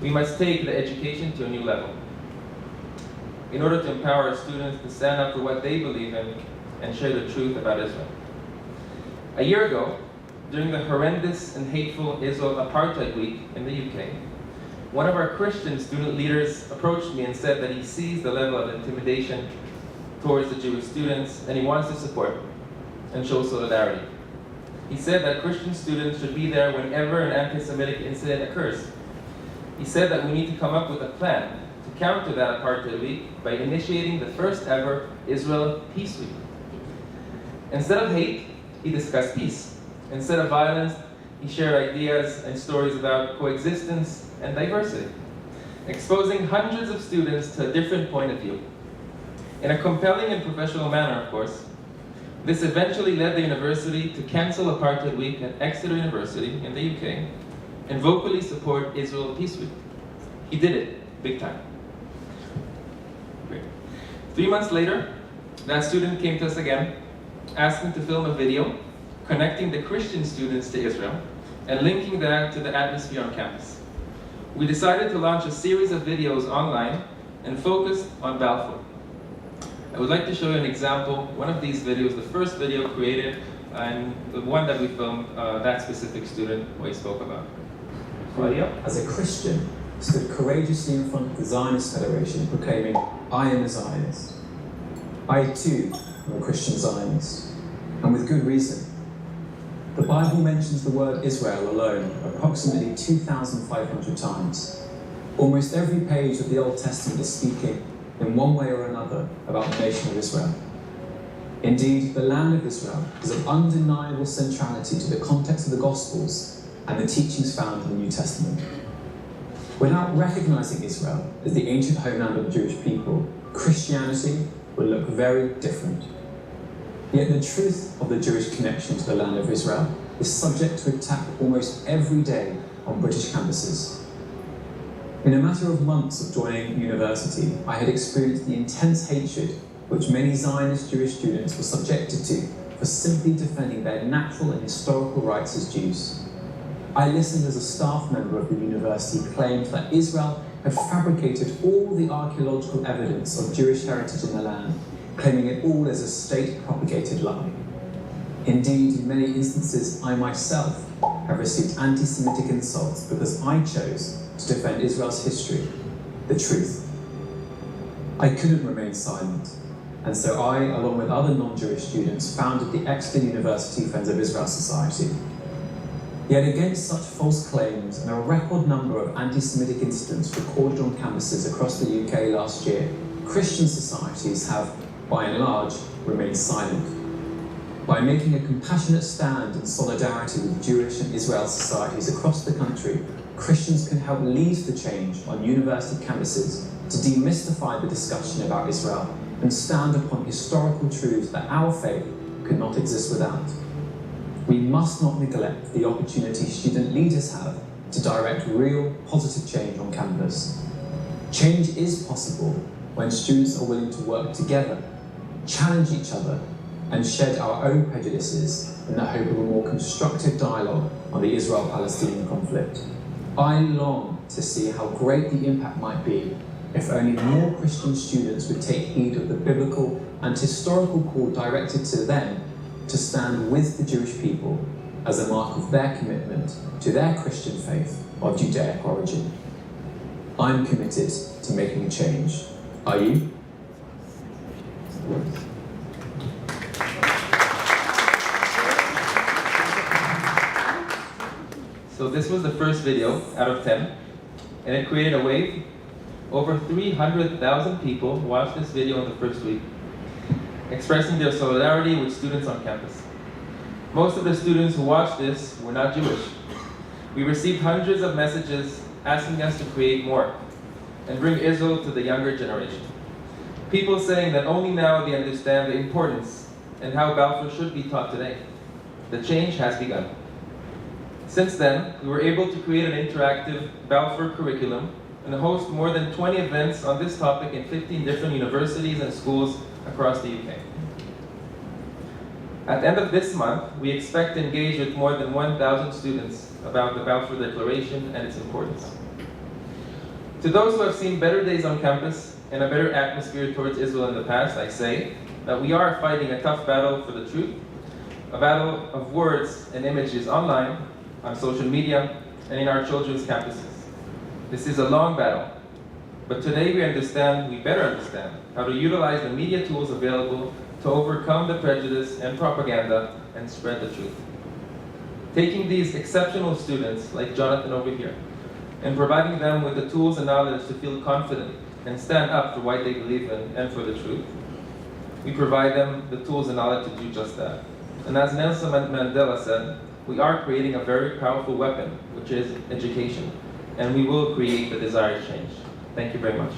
we must take the education to a new level in order to empower our students to stand up for what they believe in and share the truth about Israel. A year ago, during the horrendous and hateful Israel Apartheid Week in the UK, one of our Christian student leaders approached me and said that he sees the level of intimidation towards the Jewish students and he wants to support and show solidarity. He said that Christian students should be there whenever an anti-Semitic incident occurs. He said that we need to come up with a plan to counter that Apartheid Week by initiating the first ever Israel Peace Week. Instead of hate, he discussed peace. Instead of violence, he shared ideas and stories about coexistence and diversity, exposing hundreds of students to a different point of view. In a compelling and professional manner, of course, this eventually led the university to cancel Apartheid Week at Exeter University in the UK and vocally support Israel Peace Week. He did it, big time. Great. 3 months later, that student came to us again, asking to film a video connecting the Christian students to Israel and linking that to the atmosphere on campus. We decided to launch a series of videos online and focused on Balfour. I would like to show you an example, one of these videos, the first video created, and the one that we filmed, that specific student who I spoke about. As a Christian, stood courageously in front of the Zionist Federation proclaiming, "I am a Zionist." I too am a Christian Zionist, and with good reason. The Bible mentions the word Israel alone approximately 2,500 times. Almost every page of the Old Testament is speaking, in one way or another, about the nation of Israel. Indeed, the land of Israel is of undeniable centrality to the context of the Gospels and the teachings found in the New Testament. Without recognizing Israel as the ancient homeland of the Jewish people, Christianity would look very different. Yet the truth of the Jewish connection to the land of Israel is subject to attack almost every day on British campuses. In a matter of months of joining university, I had experienced the intense hatred which many Zionist Jewish students were subjected to for simply defending their natural and historical rights as Jews. I listened as a staff member of the university claimed that Israel had fabricated all the archaeological evidence of Jewish heritage in the land, claiming it all as a state-propagated lie. Indeed, in many instances, I myself have received anti-Semitic insults because I chose to defend Israel's history, the truth. I couldn't remain silent, and so I, along with other non-Jewish students, founded the Exeter University Friends of Israel Society. Yet against such false claims and a record number of anti-Semitic incidents recorded on campuses across the UK last year, Christian societies have, by and large, remained silent. By making a compassionate stand in solidarity with Jewish and Israeli societies across the country, Christians can help lead the change on university campuses to demystify the discussion about Israel and stand upon historical truths that our faith could not exist without. We must not neglect the opportunity student leaders have to direct real positive change on campus. Change is possible when students are willing to work together, challenge each other, and shed our own prejudices in the hope of a more constructive dialogue on the Israel-Palestinian conflict. I long to see how great the impact might be if only more Christian students would take heed of the biblical and historical call directed to them to stand with the Jewish people as a mark of their commitment to their Christian faith of Judaic origin. I'm committed to making a change. Are you? So this was the first video out of 10, and it created a wave. Over 300,000 people watched this video in the first week, expressing their solidarity with students on campus. Most of the students who watched this were not Jewish. We received hundreds of messages asking us to create more and bring Israel to the younger generation. People saying that only now they understand the importance and how Balfour should be taught today. The change has begun. Since then, we were able to create an interactive Balfour curriculum and host more than 20 events on this topic in 15 different universities and schools across the UK. At the end of this month, we expect to engage with more than 1,000 students about the Balfour Declaration and its importance. To those who have seen better days on campus and a better atmosphere towards Israel in the past, I say that we are fighting a tough battle for the truth, a battle of words and images online, on social media, and in our children's campuses. This is a long battle, but today we better understand how to utilize the media tools available to overcome the prejudice and propaganda and spread the truth. Taking these exceptional students, like Jonathan over here, and providing them with the tools and knowledge to feel confident and stand up for what they believe in and for the truth, we provide them the tools and knowledge to do just that. And as Nelson Mandela said, we are creating a very powerful weapon, which is education, and we will create the desired change. Thank you very much.